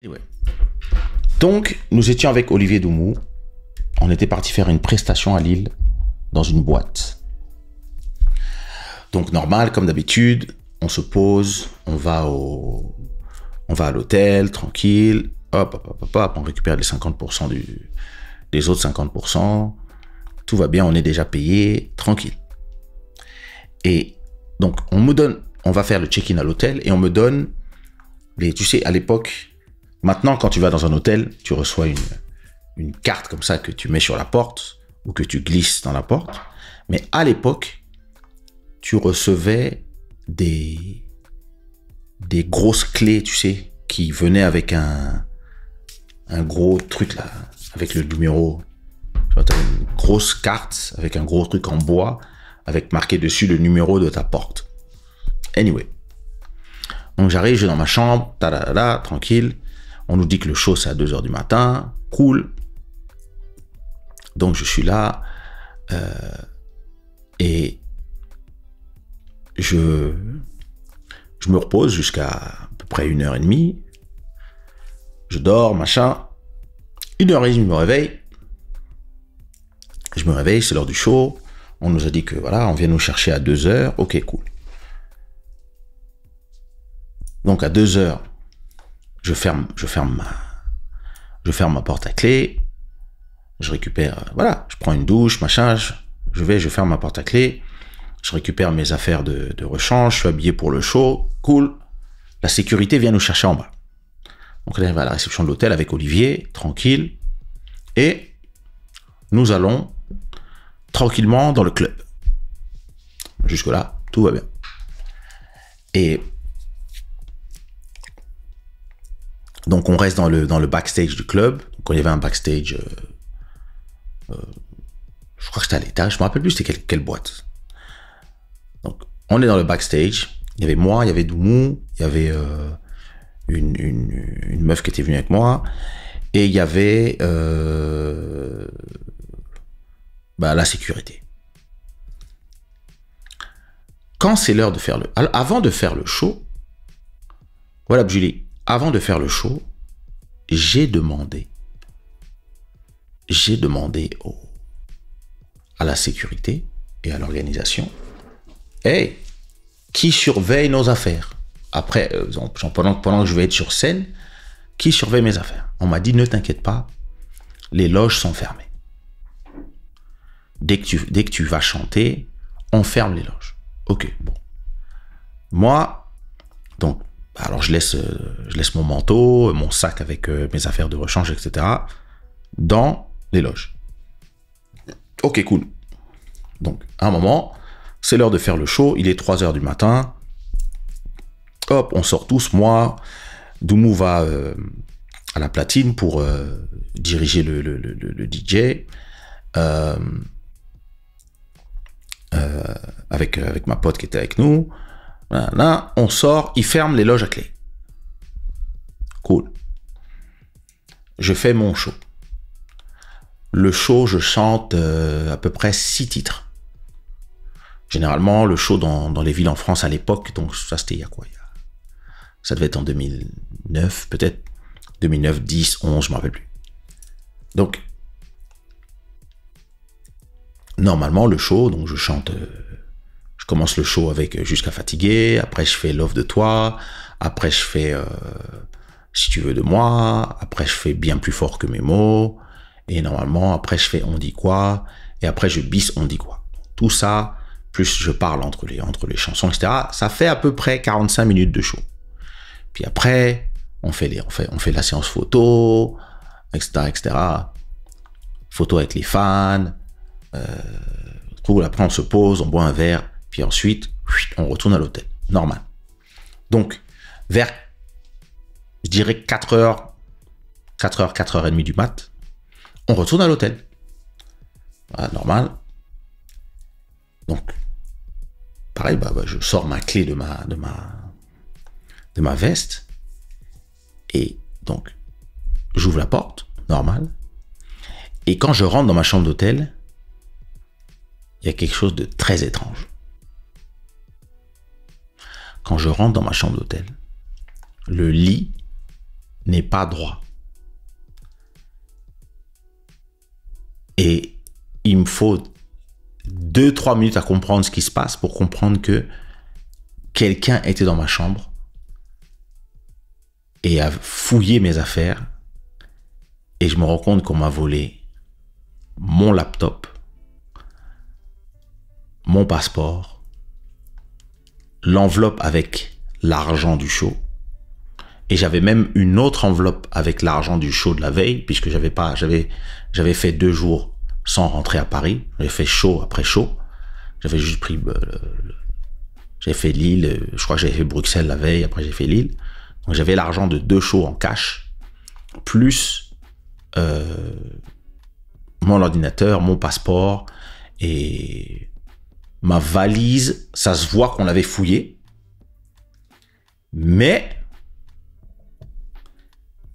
Et ouais. Donc, nous étions avec Olivier Doumou. On était parti faire une prestation à Lille dans une boîte. Donc, normal, comme d'habitude, on se pose, on va à l'hôtel, tranquille. Hop, on récupère les 50% des autres 50%. Tout va bien, on est déjà payé, tranquille. Et donc, on va faire le check-in à l'hôtel et on me donne tu sais, à l'époque, maintenant, quand tu vas dans un hôtel, tu reçois une carte comme ça que tu mets sur la porte ou que tu glisses dans la porte. Mais à l'époque, tu recevais des grosses clés, tu sais, qui venaient avec un gros truc là, avec le numéro. Tu vois, tu as une grosse carte avec un gros truc en bois avec marqué dessus le numéro de ta porte. Anyway. Donc j'arrive, je vais dans ma chambre, tranquille. On nous dit que le show c'est à 2h du matin, cool. Donc je suis là et je me repose jusqu'à à peu près 1h30. Je dors, machin. 1h30, je me réveille. Je me réveille, c'est l'heure du show. On nous a dit que voilà, on vient nous chercher à 2h. Ok, cool. Donc à 2h, je ferme ma porte à clé. Je récupère, je prends une douche, machin. Je ferme ma porte à clé. Je récupère mes affaires de rechange. Je suis habillé pour le show. Cool. La sécurité vient nous chercher en bas. Donc on arrive à la réception de l'hôtel avec Olivier, tranquille. Et nous allons tranquillement dans le club. Jusque-là, tout va bien. Et donc on reste dans le backstage du club. Donc il y avait un backstage, je crois que c'était à l'étage, je me rappelle plus c'était quelle boîte. Donc on est dans le backstage. Il y avait moi, il y avait Doumou, il y avait une meuf qui était venue avec moi, et il y avait la sécurité. Quand c'est l'heure de faire avant de faire le show, voilà Julie. Avant de faire le show, j'ai demandé à la sécurité et à l'organisation, hey, qui surveille nos affaires? Après, pendant que je vais être sur scène, qui surveille mes affaires? On m'a dit, ne t'inquiète pas, les loges sont fermées. Dès que tu vas chanter, on ferme les loges. Ok, bon. Moi, donc, alors je laisse mon manteau, mon sac avec mes affaires de rechange, etc. dans les loges. Ok, cool. Donc, à un moment, c'est l'heure de faire le show. Il est 3h du matin. Hop, on sort tous. Moi, Doumou va à la platine pour diriger le DJ. Avec ma pote qui était avec nous. Là, on sort, il ferme les loges à clé. Cool. Je fais mon show. Le show, je chante à peu près 6 titres. Généralement, le show dans les villes en France à l'époque, donc ça c'était il y a quoi? Ça devait être en 2009, peut-être 2009, 10, 11, je ne me rappelle plus. Donc, normalement, le show, donc je chante... Je commence le show avec Jusqu'à fatiguer, après je fais Love de toi, après je fais Si tu veux de moi, après je fais Bien plus fort que mes mots, et normalement après je fais On dit quoi, et après je bis On dit quoi. Tout ça, plus je parle entre les chansons, etc. Ça fait à peu près 45 minutes de show. Puis après, on fait la séance photo, etc., etc. Photo avec les fans, après on se pose, on boit un verre, puis ensuite, on retourne à l'hôtel. Normal. Donc, vers, je dirais 4h, 4h30 du mat, on retourne à l'hôtel. Voilà, normal. Donc, pareil, je sors ma clé de ma veste. Et donc, j'ouvre la porte, normal. Et quand je rentre dans ma chambre d'hôtel, il y a quelque chose de très étrange. Quand je rentre dans ma chambre d'hôtel, le lit n'est pas droit. Et il me faut 2-3 minutes à comprendre ce qui se passe pour comprendre que quelqu'un était dans ma chambre et a fouillé mes affaires. Et je me rends compte qu'on m'a volé mon laptop, mon passeport, l'enveloppe avec l'argent du show. Et j'avais même une autre enveloppe avec l'argent du show de la veille, puisque j'avais fait 2 jours sans rentrer à Paris. J'avais fait show après show. J'avais juste pris, j'avais fait Lille, je crois que j'avais fait Bruxelles la veille, après j'ai fait Lille. Donc j'avais l'argent de 2 shows en cash, plus mon ordinateur, mon passeport et ma valise. Ça se voit qu'on l'avait fouillé, mais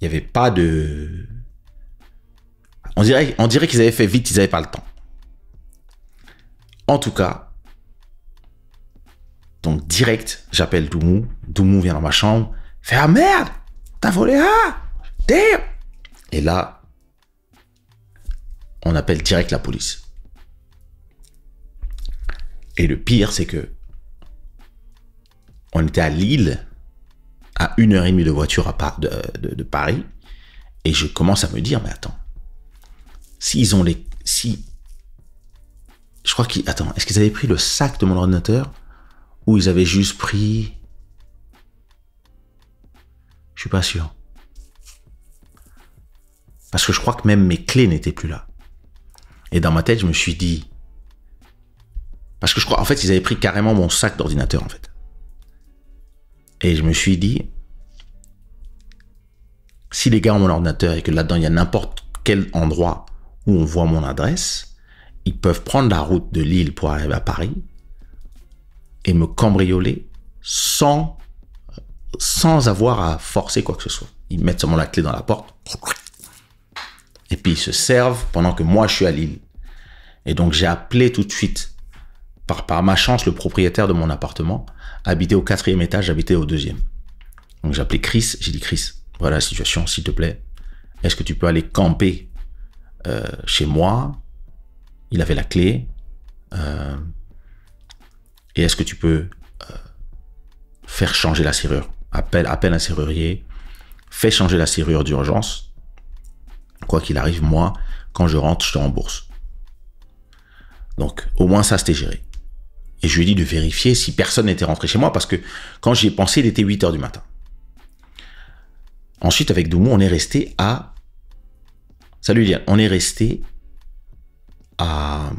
il n'y avait pas de... On dirait qu'ils avaient fait vite, ils n'avaient pas le temps. En tout cas, donc direct, j'appelle Doumou. Doumou vient dans ma chambre, fait « Ah merde, t'as volé ah, damn !» Et là, on appelle direct la police. Et le pire, c'est que on était à Lille, à 1h30 de voiture de Paris, et je commence à me dire, mais attends, s'ils ont les... Je crois qu'ils... Attends, est-ce qu'ils avaient pris le sac de mon ordinateur ou ils avaient juste pris... Je suis pas sûr. Parce que je crois que même mes clés n'étaient plus là. Et dans ma tête, je me suis dit... Parce que je crois... En fait, ils avaient pris carrément mon sac d'ordinateur, en fait. Et je me suis dit... Si les gars ont mon ordinateur et que là-dedans, il y a n'importe quel endroit où on voit mon adresse, ils peuvent prendre la route de Lille pour arriver à Paris et me cambrioler sans avoir à forcer quoi que ce soit. Ils mettent seulement la clé dans la porte et puis ils se servent pendant que moi je suis à Lille. Et donc j'ai appelé tout de suite, par ma chance, le propriétaire de mon appartement habitait au 4e étage, j'habitais au 2e. Donc j'ai appelé Chris, j'ai dit Chris, voilà la situation, s'il te plaît, est-ce que tu peux aller camper chez moi? Il avait la clé. Et est-ce que tu peux faire changer la serrure? Appelle un serrurier, fais changer la serrure d'urgence. Quoi qu'il arrive, moi, quand je rentre, je te rembourse. Donc, au moins ça, c'était géré. Et je lui ai dit de vérifier si personne n'était rentré chez moi, parce que quand j'y ai pensé, il était 8h du matin. Ensuite, avec Doumou, on est resté à... Salut Liane, on est resté à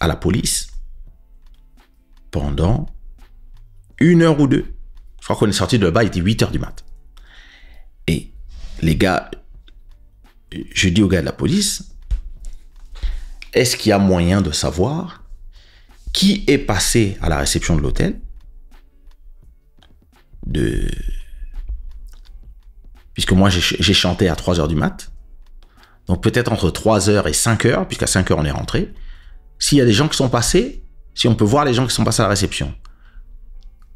la police pendant 1 heure ou 2. Je crois qu'on est sorti de là-bas, il était 8h du mat. Et les gars, je dis aux gars de la police, est-ce qu'il y a moyen de savoir qui est passé à la réception de l'hôtel puisque moi j'ai chanté à 3h du mat. Donc peut-être entre 3h et 5h, puisqu'à 5h on est rentré. S'il y a des gens qui sont passés, si on peut voir les gens qui sont passés à la réception.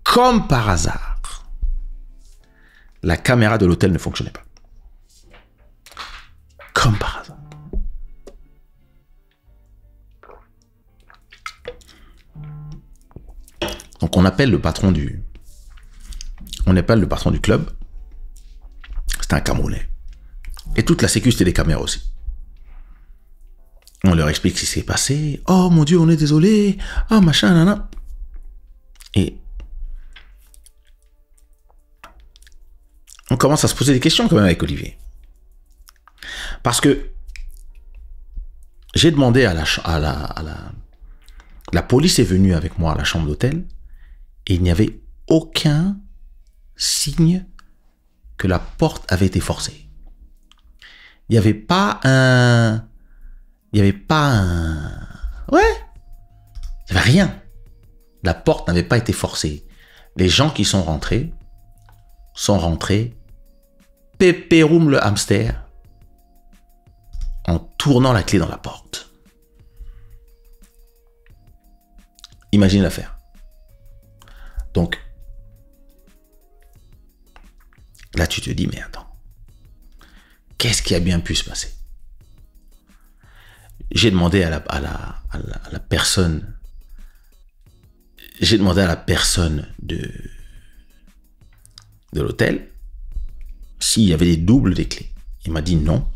Comme par hasard, la caméra de l'hôtel ne fonctionnait pas. Comme par hasard. Donc on appelle le patron du club. C'est un Camerounais. Et toute la sécurité des caméras aussi. On leur explique ce qui s'est passé. Oh mon Dieu, on est désolé. Ah machin, nanana. Et on commence à se poser des questions quand même avec Olivier. Parce que j'ai demandé la police est venue avec moi à la chambre d'hôtel et il n'y avait aucun signe que la porte avait été forcée. Il n'y avait pas un... Ouais. Il n'y avait rien. La porte n'avait pas été forcée. Les gens qui sont rentrés pépéroum le hamster en tournant la clé dans la porte. Imaginez l'affaire. Donc, Là, tu te dis, mais attends, qu'est-ce qui a bien pu se passer? J'ai demandé à la personne, de l'hôtel s'il y avait des doubles des clés. Il m'a dit non.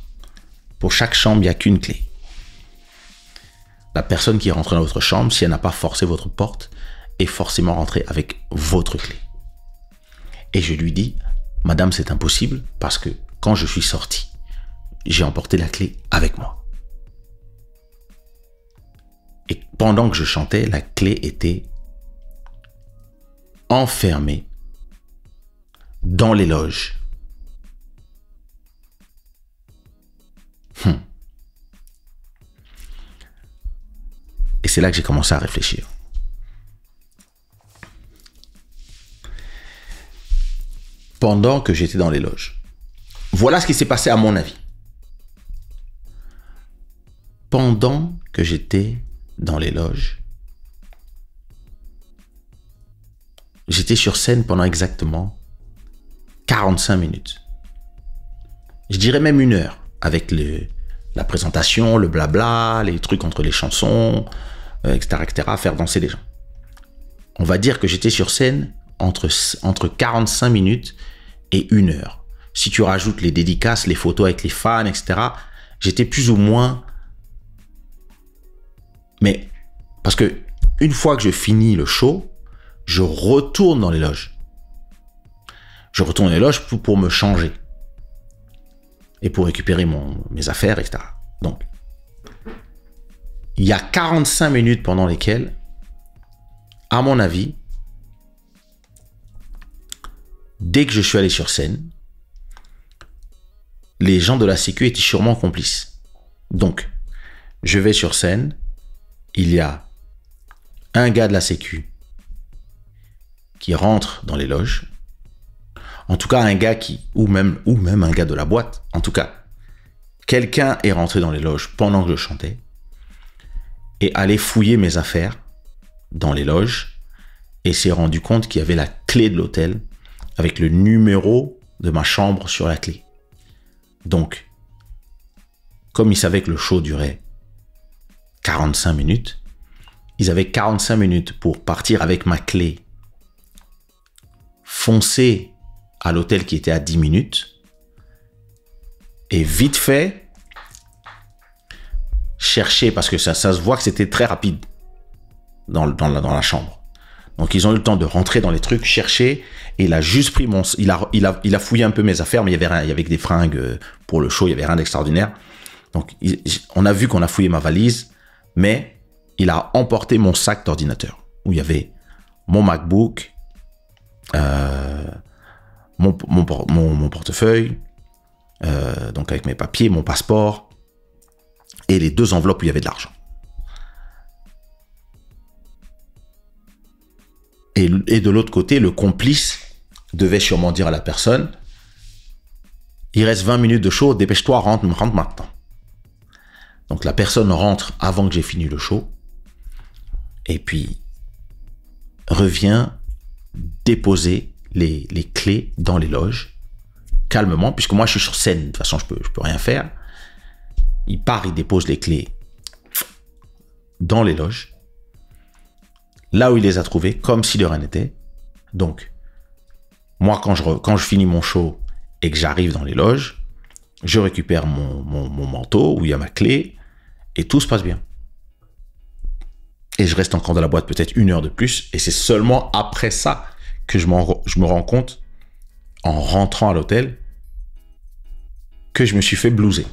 Pour chaque chambre, il n'y a qu'une clé. La personne qui est rentrée dans votre chambre, si elle n'a pas forcé votre porte, est forcément rentrée avec votre clé. Et je lui dis, madame, c'est impossible parce que quand je suis sorti, j'ai emporté la clé avec moi. Et pendant que je chantais, la clé était enfermée dans les loges. Et c'est là que j'ai commencé à réfléchir. Pendant que j'étais dans les loges. Voilà ce qui s'est passé à mon avis. Pendant que j'étais dans les loges, j'étais sur scène pendant exactement 45 minutes. Je dirais même 1 heure, avec la présentation, le blabla, les trucs entre les chansons, etc., faire danser les gens. On va dire que j'étais sur scène entre 45 minutes et 1 heure. Si tu rajoutes les dédicaces, les photos avec les fans, etc., j'étais plus ou moins... Mais parce que une fois que je finis le show, je retourne dans les loges. Je retourne dans les loges pour me changer et pour récupérer mes affaires, etc. Donc, il y a 45 minutes pendant lesquelles, à mon avis, dès que je suis allé sur scène, les gens de la sécu étaient sûrement complices. Donc, je vais sur scène, il y a un gars de la sécu qui rentre dans les loges. En tout cas, un gars ou même un gars de la boîte. En tout cas, quelqu'un est rentré dans les loges pendant que je chantais et allait fouiller mes affaires dans les loges et s'est rendu compte qu'il y avait la clé de l'hôtel avec le numéro de ma chambre sur la clé. Donc, comme ils savaient que le show durait 45 minutes, ils avaient 45 minutes pour partir avec ma clé, foncer à l'hôtel qui était à 10 minutes et vite fait chercher, parce que ça se voit que c'était très rapide dans la chambre. Donc ils ont eu le temps de rentrer dans les trucs, chercher, et il a juste pris il a fouillé un peu mes affaires, mais il y avait des fringues pour le show, il y avait rien d'extraordinaire. Donc on a vu qu'on a fouillé ma valise, mais il a emporté mon sac d'ordinateur où il y avait mon MacBook, mon portefeuille, donc avec mes papiers, mon passeport et les 2 enveloppes où il y avait de l'argent. Et de l'autre côté, le complice devait sûrement dire à la personne, il reste 20 minutes de show, dépêche-toi, rentre maintenant. Donc la personne rentre avant que j'ai fini le show et puis revient déposer les clés dans les loges calmement, puisque moi je suis sur scène, de toute façon je peux rien faire. Il part, il dépose les clés dans les loges, là où il les a trouvées, comme si de rien n'était. Donc moi quand je finis mon show et que j'arrive dans les loges, je récupère mon manteau où il y a ma clé et tout se passe bien. Et je reste encore dans la boîte peut-être 1 heure de plus, et c'est seulement après ça que je me rends compte, en rentrant à l'hôtel, que je me suis fait blouser.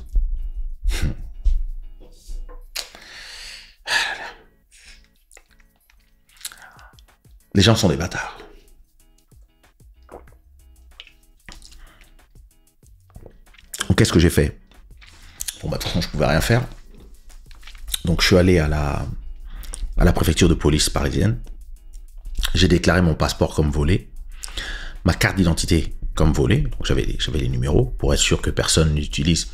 Les gens sont des bâtards. Donc qu'est-ce que j'ai fait? Bon, de toute façon, je pouvais rien faire. Donc je suis allé à la préfecture de police parisienne. J'ai déclaré mon passeport comme volé, ma carte d'identité comme volée. Donc j'avais les numéros pour être sûr que personne n'utilise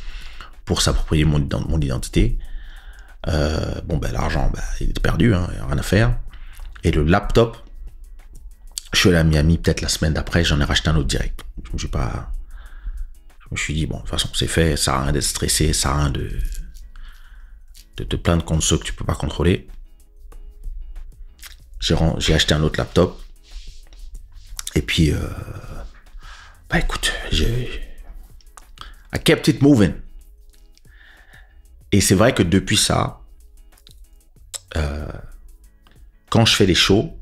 pour s'approprier mon identité. L'argent, il est perdu, hein, il n'y a rien à faire. Et le laptop, je suis allé à Miami peut-être la semaine d'après, j'en ai racheté un autre direct. Je me suis pas Je me suis dit, bon, de toute façon, c'est fait, ça sert à rien d'être stressé, ça sert à rien de te plaindre contre ceux que tu peux pas contrôler. J'ai acheté un autre laptop. Et puis, bah écoute, I kept it moving. Et c'est vrai que depuis ça, quand je fais des shows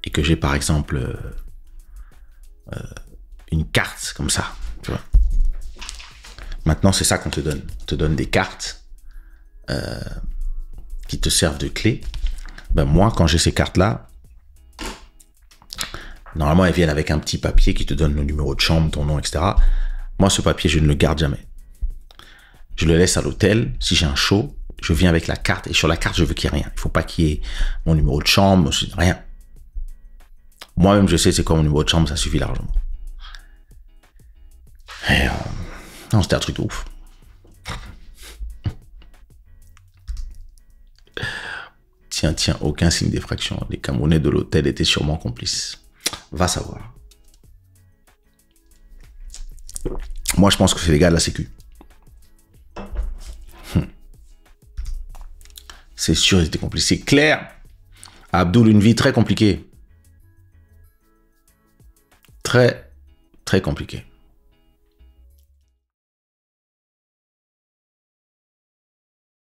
et que j'ai par exemple une carte comme ça, tu vois. Maintenant, c'est ça qu'on te donne. On te donne des cartes qui te servent de clé. Ben moi, quand j'ai ces cartes-là, normalement, elles viennent avec un petit papier qui te donne le numéro de chambre, ton nom, etc. Moi, ce papier, je ne le garde jamais. Je le laisse à l'hôtel. Si j'ai un show, je viens avec la carte. Et sur la carte, je veux qu'il n'y ait rien. Il ne faut pas qu'il y ait mon numéro de chambre, rien. Moi-même, je sais c'est quoi mon numéro de chambre, ça suffit largement. Et non, c'était un truc de ouf. Tiens, aucun signe d'effraction. Les Camerounais de l'hôtel étaient sûrement complices. Va savoir. Moi, je pense que c'est les gars de la Sécu. C'est sûr, ils étaient complices. C'est clair. Abdoul, une vie très compliquée. Très, très compliquée.